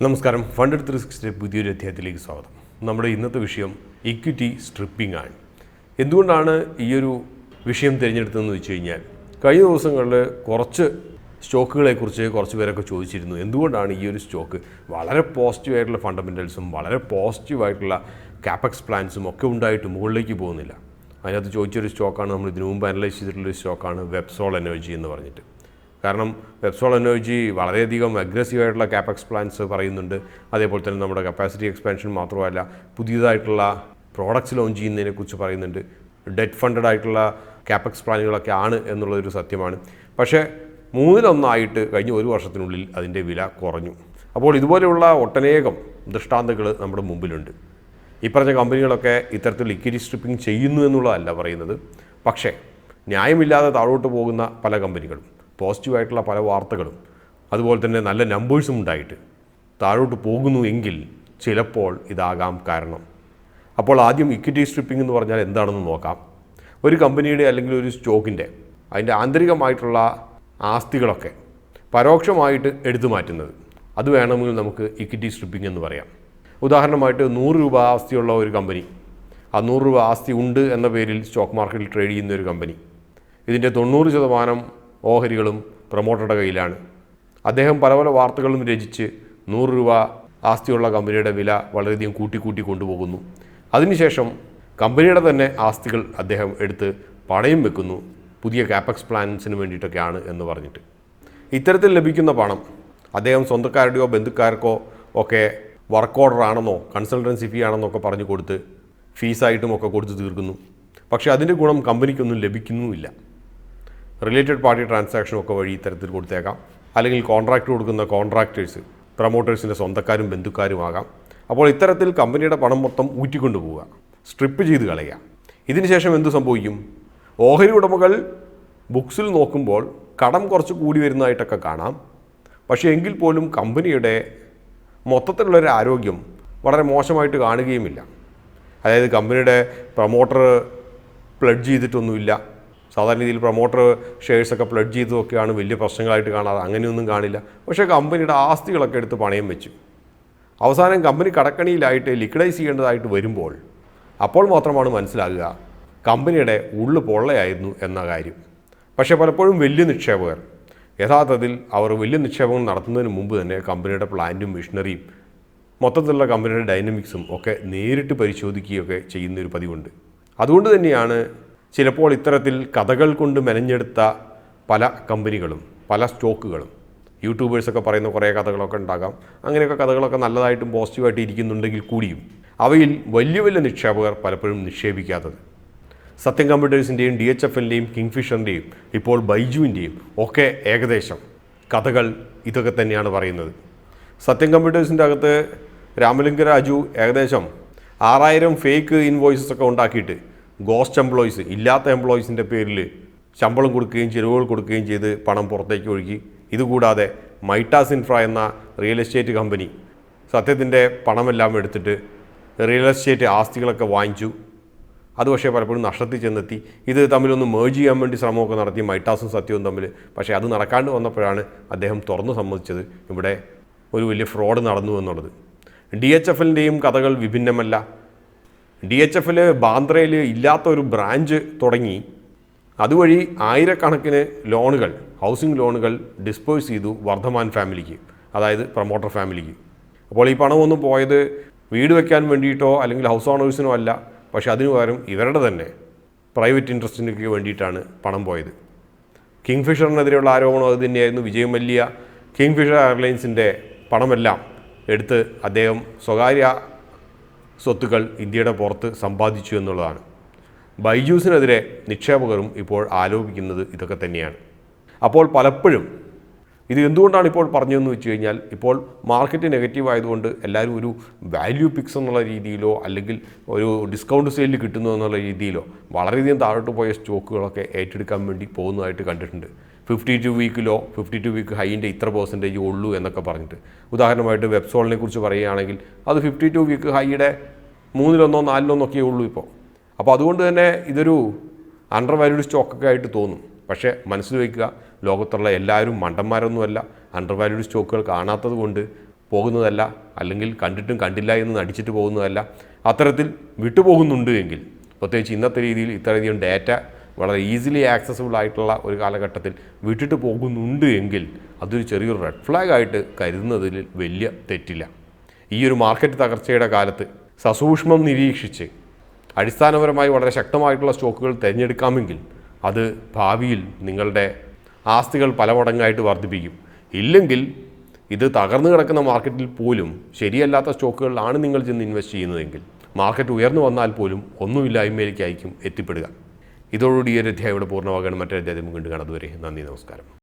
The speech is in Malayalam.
നമസ്കാരം. ഫണ്ട് 360 പുതിയൊരു അധ്യായത്തിലേക്ക് സ്വാഗതം. നമ്മുടെ ഇന്നത്തെ വിഷയം ഇക്വിറ്റി സ്ട്രിപ്പിംഗ് ആണ്. എന്തുകൊണ്ടാണ് ഈയൊരു വിഷയം തിരഞ്ഞെടുത്തതെന്ന് വെച്ച് കഴിഞ്ഞാൽ, കഴിഞ്ഞ ദിവസങ്ങളിൽ കുറച്ച് സ്റ്റോക്കുകളെക്കുറിച്ച് കുറച്ച് പേരൊക്കെ ചോദിച്ചിരുന്നു. എന്തുകൊണ്ടാണ് ഈ ഒരു സ്റ്റോക്ക് വളരെ പോസിറ്റീവായിട്ടുള്ള ഫണ്ടമെൻ്റൽസും വളരെ പോസിറ്റീവായിട്ടുള്ള കാപ്പക്സ് പ്ലാൻസും ഒക്കെ ഉണ്ടായിട്ട് മുകളിലേക്ക് പോകുന്നില്ല? അതിനകത്ത് ചോദിച്ചൊരു സ്റ്റോക്കാണ്, നമ്മൾ ഇതിനു മുമ്പ് അനലൈസ് ചെയ്തിട്ടുള്ളൊരു സ്റ്റോക്കാണ് വെബ്സോൾ എനർജി എന്ന് പറഞ്ഞിട്ട്. കാരണം വെബ്സോൾ എനർജി വളരെയധികം അഗ്രസീവായിട്ടുള്ള കാപ്പക്സ് പ്ലാൻസ് പറയുന്നുണ്ട്. അതേപോലെ തന്നെ നമ്മുടെ കപ്പാസിറ്റി എക്സ്പാൻഷൻ മാത്രമല്ല, പുതിയതായിട്ടുള്ള പ്രോഡക്റ്റ്സ് ലോഞ്ച് ചെയ്യുന്നതിനെക്കുറിച്ച് പറയുന്നുണ്ട്. ഡെറ്റ് ഫണ്ടഡ് ആയിട്ടുള്ള കാപ്പക്സ് പ്ലാനുകളൊക്കെ ആണ് എന്നുള്ളതൊരു സത്യമാണ്. പക്ഷേ 1/3 കഴിഞ്ഞ ഒരു വർഷത്തിനുള്ളിൽ അതിൻ്റെ വില കുറഞ്ഞു. അപ്പോൾ ഇതുപോലെയുള്ള ഒട്ടനേകം ദൃഷ്ടാന്തങ്ങൾ നമ്മുടെ മുമ്പിലുണ്ട്. ഈ പറഞ്ഞ കമ്പനികളൊക്കെ ഇത്തരത്തിൽ ലിക്വിഡിറ്റി സ്ട്രിപ്പിംഗ് ചെയ്യുന്നു എന്നുള്ളതല്ല പറയുന്നത്. പക്ഷേ ന്യായമില്ലാതെ താഴോട്ട് പോകുന്ന പല കമ്പനികളും, പോസിറ്റീവായിട്ടുള്ള പല വാർത്തകളും, അതുപോലെ തന്നെ നല്ല നമ്പേഴ്സും ഉണ്ടായിട്ട് താഴോട്ട് പോകുന്നു എങ്കിൽ ചിലപ്പോൾ ഇതാകാം കാരണം. അപ്പോൾ ആദ്യം ഇക്വിറ്റി സ്ട്രിപ്പിംഗ് എന്ന് പറഞ്ഞാൽ എന്താണെന്ന് നോക്കാം. ഒരു കമ്പനിയുടെ അല്ലെങ്കിൽ ഒരു സ്റ്റോക്കിൻ്റെ അതിൻ്റെ ആന്തരികമായിട്ടുള്ള ആസ്തികളൊക്കെ പരോക്ഷമായിട്ട് എടുത്തു മാറ്റുന്നത്, അത് വേണമെങ്കിൽ നമുക്ക് ഇക്വിറ്റി സ്ട്രിപ്പിംഗ് എന്ന് പറയാം. ഉദാഹരണമായിട്ട് 100 രൂപ ആസ്തിയുള്ള ഒരു കമ്പനി, ആ 100 രൂപ ആസ്തി ഉണ്ട് എന്ന പേരിൽ സ്റ്റോക്ക് മാർക്കറ്റിൽ ട്രേഡ് ചെയ്യുന്ന ഒരു കമ്പനി, ഇതിൻ്റെ 90% ഓഹരികളും പ്രൊമോട്ടറുടെ കയ്യിലാണ്. അദ്ദേഹം പല പല വാർത്തകളും രചിച്ച് 100 രൂപ ആസ്തിയുള്ള കമ്പനിയുടെ വില വളരെയധികം കൂട്ടി കൊണ്ടുപോകുന്നു. അതിനുശേഷം കമ്പനിയുടെ തന്നെ ആസ്തികൾ അദ്ദേഹം എടുത്ത് പണയം വെക്കുന്നു, പുതിയ കാപ്പക്സ് പ്ലാൻസിന് വേണ്ടിയിട്ടൊക്കെയാണ് എന്ന് പറഞ്ഞിട്ട്. ഇത്തരത്തിൽ ലഭിക്കുന്ന പണം അദ്ദേഹം സ്വന്തക്കാരുടെയോ ബന്ധുക്കാർക്കോ ഒക്കെ വർക്ക് ഓർഡർ ആണെന്നോ കൺസൾട്ടൻസി ഫീ ആണെന്നൊക്കെ പറഞ്ഞു കൊടുത്ത് ഫീസായിട്ടും ഒക്കെ കൊടുത്ത് തീർക്കുന്നു. പക്ഷേ അതിൻ്റെ ഗുണം കമ്പനിക്കൊന്നും ലഭിക്കുന്നുമില്ല. റിലേറ്റഡ് പാർട്ടി ട്രാൻസാക്ഷനൊക്കെ വഴി ഇത്തരത്തിൽ കൊടുത്തേക്കാം. അല്ലെങ്കിൽ കോൺട്രാക്റ്റ് കൊടുക്കുന്ന കോൺട്രാക്ടേഴ്സ് പ്രൊമോട്ടേഴ്സിൻ്റെ സ്വന്തക്കാരും ബന്ധുക്കാരുമാകാം. അപ്പോൾ ഇത്തരത്തിൽ കമ്പനിയുടെ പണം മൊത്തം ഊറ്റിക്കൊണ്ടു പോവുക, സ്ട്രിപ്പ് ചെയ്ത് കളയുക. ഇതിനുശേഷം എന്തു സംഭവിക്കും? ഓഹരി ഉടമകൾ ബുക്സിൽ നോക്കുമ്പോൾ കടം കുറച്ച് കൂടി വരുന്നതായിട്ടൊക്കെ കാണാം. പക്ഷേ എങ്കിൽ പോലും കമ്പനിയുടെ മൊത്തത്തിലുള്ളൊരു ആരോഗ്യം വളരെ മോശമായിട്ട് കാണുകയുമില്ല. അതായത് കമ്പനിയുടെ പ്രൊമോട്ടർ പ്ലഡ്ജ് ചെയ്തിട്ടൊന്നുമില്ല. സാധാരണ രീതിയിൽ പ്രൊമോട്ടർ ഷെയർസൊക്കെ പ്ലഡ്ജ് ചെയ്തതൊക്കെയാണ് വലിയ പ്രശ്നങ്ങളായിട്ട് കാണാറ്. അങ്ങനെയൊന്നും കാണില്ല. പക്ഷേ കമ്പനിയുടെ ആസ്തികളൊക്കെ എടുത്ത് പണയം വെച്ചു. അവസാനം കമ്പനി കടക്കണിയിലായിട്ട് ലിക്വിഡൈസ് ചെയ്യേണ്ടതായിട്ട് വരുമ്പോൾ അപ്പോൾ മാത്രമാണ് മനസ്സിലാകുക കമ്പനിയുടെ ഉള്ളു പൊള്ളയായിരുന്നു എന്ന കാര്യം. പക്ഷേ പലപ്പോഴും വലിയ നിക്ഷേപകർ യഥാർത്ഥത്തിൽ അവർ വലിയ നിക്ഷേപങ്ങൾ നടത്തുന്നതിന് മുമ്പ് തന്നെ കമ്പനിയുടെ പ്ലാന്റും മെഷീനറിയും മൊത്തത്തിലുള്ള കമ്പനിയുടെ ഡൈനമിക്സും ഒക്കെ നേരിട്ട് പരിശോധിക്കുകയൊക്കെ ചെയ്യുന്നൊരു പതിവുണ്ട്. അതുകൊണ്ട് തന്നെയാണ് ചിലപ്പോൾ ഇത്തരത്തിൽ കഥകൾ കൊണ്ട് മെനഞ്ഞെടുത്ത പല കമ്പനികളും പല സ്റ്റോക്കുകളും, യൂട്യൂബേഴ്സൊക്കെ പറയുന്ന കുറേ കഥകളൊക്കെ ഉണ്ടാകാം. അങ്ങനെയൊക്കെ കഥകളൊക്കെ നല്ലതായിട്ടും പോസിറ്റീവായിട്ട് ഇരിക്കുന്നുണ്ടെങ്കിൽ കൂടിയും അവയിൽ വലിയ വലിയ നിക്ഷേപകർ പലപ്പോഴും നിക്ഷേപിക്കാത്തത്. സത്യം കമ്പ്യൂട്ടേഴ്സിൻ്റെയും DHFLൻ്റെയും കിങ്ഫിഷറിൻ്റെയും ഇപ്പോൾ ബൈജുവിൻ്റെയും ഒക്കെ ഏകദേശം കഥകൾ ഇതൊക്കെ തന്നെയാണ് പറയുന്നത്. സത്യം കമ്പ്യൂട്ടേഴ്സിൻ്റെ അകത്ത് രാമലിംഗ രാജു ഏകദേശം 6000 ഫേക്ക് ഇൻവോയ്സസ് ഒക്കെ ഉണ്ടാക്കിയിട്ട് ഗോസ്റ്റ് എംപ്ലോയീസ്, ഇല്ലാത്ത എംപ്ലോയീസിൻ്റെ പേരിൽ ശമ്പളം കൊടുക്കുകയും ചിലവുകൾ കൊടുക്കുകയും ചെയ്ത് പണം പുറത്തേക്ക് ഒഴുകി. ഇതുകൂടാതെ മൈറ്റാസ് ഇൻഫ്ര എന്ന റിയൽ എസ്റ്റേറ്റ് കമ്പനി സത്യത്തിൻ്റെ പണമെല്ലാം എടുത്തിട്ട് റിയൽ എസ്റ്റേറ്റ് ആസ്തികളൊക്കെ വാങ്ങിച്ചു. അത് പക്ഷേ പലപ്പോഴും നഷ്ടത്തിൽ ചെന്നെത്തി. ഇത് തമ്മിലൊന്ന് മേർജ് ചെയ്യാൻ വേണ്ടി ശ്രമമൊക്കെ നടത്തി മൈറ്റാസും സത്യവും തമ്മിൽ. പക്ഷേ അത് നടക്കാണ്ട് വന്നപ്പോഴാണ് അദ്ദേഹം തുറന്നു സമ്മതിച്ചത് ഇവിടെ ഒരു വലിയ ഫ്രോഡ് നടന്നു എന്നുള്ളത്. DHFLൻ്റെയും കഥകൾ വിഭിന്നമല്ല. DHFL ബാന്ദ്രയിൽ ഇല്ലാത്ത ഒരു ബ്രാഞ്ച് തുടങ്ങി, അതുവഴി ആയിരക്കണക്കിന് ലോണുകൾ, ഹൗസിംഗ് ലോണുകൾ ഡിസ്പേഴ്സ് ചെയ്തു വർദ്ധമാൻ ഫാമിലിക്ക്, അതായത് പ്രൊമോട്ടർ ഫാമിലിക്ക്. അപ്പോൾ ഈ പണമൊന്നും പോയത് വീട് വയ്ക്കാൻ വേണ്ടിയിട്ടോ അല്ലെങ്കിൽ ഹൗസ് ഓണേഴ്സിനോ അല്ല. പക്ഷേ അതിനു പകരം ഇവരുടെ തന്നെ പ്രൈവറ്റ് ഇൻട്രസ്റ്റിനൊക്കെ വേണ്ടിയിട്ടാണ് പണം പോയത്. കിങ്ഫിഷറിനെതിരെയുള്ള ആരോപണം അത് തന്നെയായിരുന്നു. വിജയ് മല്യ കിങ്ഫിഷർ എയർലൈൻസിൻ്റെ പണമെല്ലാം എടുത്ത് അദ്ദേഹം സ്വകാര്യ സ്വത്തുക്കൾ ഇന്ത്യയുടെ പുറത്ത് സമ്പാദിച്ചു എന്നുള്ളതാണ്. ബൈജൂസിനെതിരെ നിക്ഷേപകരും ഇപ്പോൾ ആരോപിക്കുന്നത് ഇതൊക്കെ തന്നെയാണ്. അപ്പോൾ പലപ്പോഴും ഇത് എന്തുകൊണ്ടാണ് ഇപ്പോൾ പറഞ്ഞതെന്ന് വെച്ച് കഴിഞ്ഞാൽ, ഇപ്പോൾ മാർക്കറ്റ് നെഗറ്റീവ് ആയതുകൊണ്ട് എല്ലാവരും ഒരു വാല്യൂ പിക്സ് എന്നുള്ള രീതിയിലോ അല്ലെങ്കിൽ ഒരു ഡിസ്കൗണ്ട് സെയിലിൽ കിട്ടുന്നു എന്നുള്ള രീതിയിലോ വളരെയധികം താഴോട്ട് പോയ സ്റ്റോക്കുകളൊക്കെ ഏറ്റെടുക്കാൻ വേണ്ടി പോകുന്നതായിട്ട് കണ്ടിട്ടുണ്ട്. 52 വീക്കിലോ 52 വീക്ക് ഹൈൻ്റെ ഇത്ര % ഉള്ളൂ എന്നൊക്കെ പറഞ്ഞിട്ട്. ഉദാഹരണമായിട്ട് വെബ്സോളിനെ കുറിച്ച് പറയുകയാണെങ്കിൽ അത് 52 വീക്ക് ഹൈയുടെ 3/1 4/1 ഉള്ളൂ ഇപ്പോൾ. അപ്പോൾ അതുകൊണ്ട് തന്നെ ഇതൊരു അണ്ടർ വാല്യൂഡ് സ്റ്റോക്കൊക്കെ ആയിട്ട് തോന്നും. പക്ഷേ മനസ്സിൽ വയ്ക്കുക, ലോകത്തുള്ള എല്ലാവരും മണ്ടന്മാരൊന്നുമല്ല. അണ്ടർ വാല്യൂഡ് സ്റ്റോക്കുകൾ കാണാത്തത് കൊണ്ട് പോകുന്നതല്ല, അല്ലെങ്കിൽ കണ്ടിട്ടും കണ്ടില്ല എന്ന് നടിച്ചിട്ട് പോകുന്നതല്ല. അത്തരത്തിൽ വിട്ടുപോകുന്നുണ്ട് എങ്കിൽ, പ്രത്യേകിച്ച് ഇന്നത്തെ രീതിയിൽ ഇത്രയധികം ഡാറ്റ വളരെ ഈസിലി ആക്സസിബിൾ ആയിട്ടുള്ള ഒരു കാലഘട്ടത്തിൽ വിട്ടിട്ട് പോകുന്നുണ്ട് എങ്കിൽ അതൊരു ചെറിയൊരു റെഡ് ഫ്ലാഗ് ആയിട്ട് കരുതുന്നതിൽ വലിയ തെറ്റില്ല. ഈ ഒരു മാർക്കറ്റ് തകർച്ചയുടെ കാലത്ത് സസൂക്ഷ്മം നിരീക്ഷിച്ച് അടിസ്ഥാനപരമായി വളരെ ശക്തമായിട്ടുള്ള സ്റ്റോക്കുകൾ തിരഞ്ഞെടുക്കാമെങ്കിൽ അത് ഭാവിയിൽ നിങ്ങളുടെ ആസ്തികൾ പല മടങ്ങായിട്ട് വർദ്ധിപ്പിക്കും. ഇല്ലെങ്കിൽ ഇത് തകർന്നു കിടക്കുന്ന മാർക്കറ്റിൽ പോലും ശരിയല്ലാത്ത സ്റ്റോക്കുകളിലാണ് നിങ്ങൾ ചെന്ന് ഇൻവെസ്റ്റ് ചെയ്യുന്നതെങ്കിൽ മാർക്കറ്റ് ഉയർന്നു വന്നാൽ പോലും ഒന്നുമില്ലായ്മയിലേക്കായിരിക്കും എത്തിപ്പെടുക. ഇതോടുകൂടി ഈ ഒരു അധ്യായം ഇവിടെ പൂർണ്ണമാകാൻ മറ്റൊരു അധ്യായം കണ്ടു കാണുന്നതുവരെ നന്ദി, നമസ്കാരം.